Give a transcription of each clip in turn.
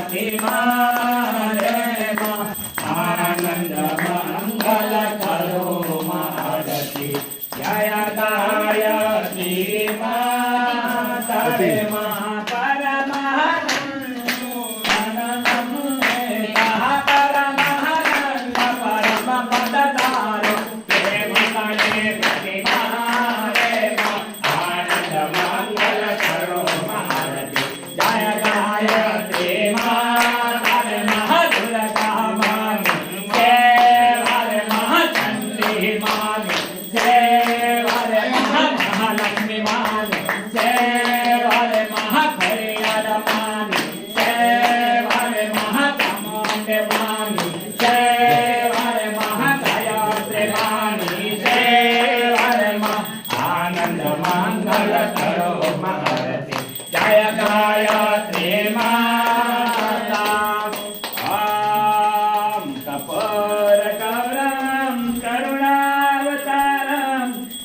ગાયત્રી માં રે માં આનંદ મંગલ કરો માં આરતી જય ગાયત્રી માં તારે માં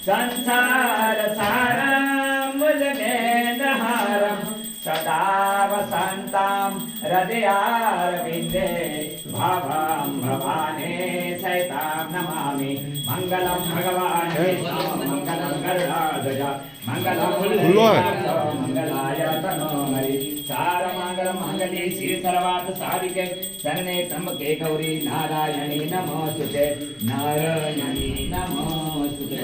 संसार सारं मुजमेन्द्रहारं सदा वसन्तं हृदयारविन्दे भावां भवाने सहितां नमामि मङ्गलं भगवान् मङ्गलं गरुडाध्वज मङ्गलं मङ्गलाय तनोहरि सारमङ्गलं मङ्गले श्री सर्वार्थ साधिके शरणे त्र्यम्बके गौरी नारायणी नमोस्तुते नारायणी नमोस्तुते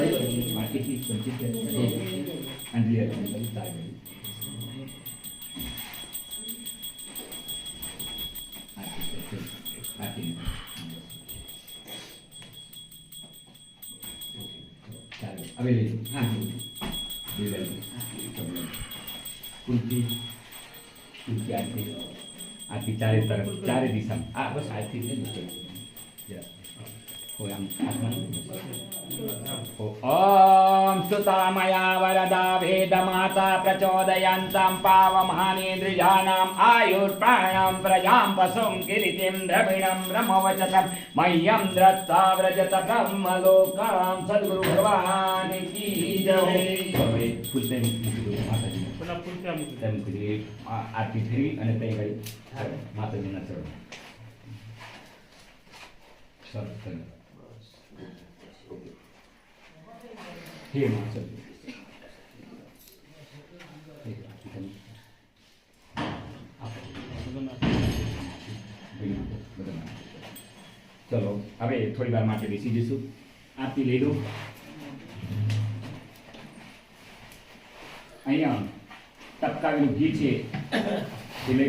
बाकीची आणली आरती चारे तरफ चारे दिशा बस आरती ओम सुतामया वरदा वेदमाता प्रचोदयन्तं पावमहानेन्द्रियाणाम् आयुर्प्राणं प्रजां वसुं कीर्तिं द्रविणं ब्रह्मवचनं मह्यं दृष्ट्वा व्रजत ब्रह्मलोकां सद्गुरु भगवान् की जय। आरती फेरी અને તઈ ગઈ માતાજીના ચરણ સર हे माता चलो હવે થોડી વાર માટે બેસી જઈશું આરતી લઈ લો અહીંયા ટપકાવેલું ઘી છે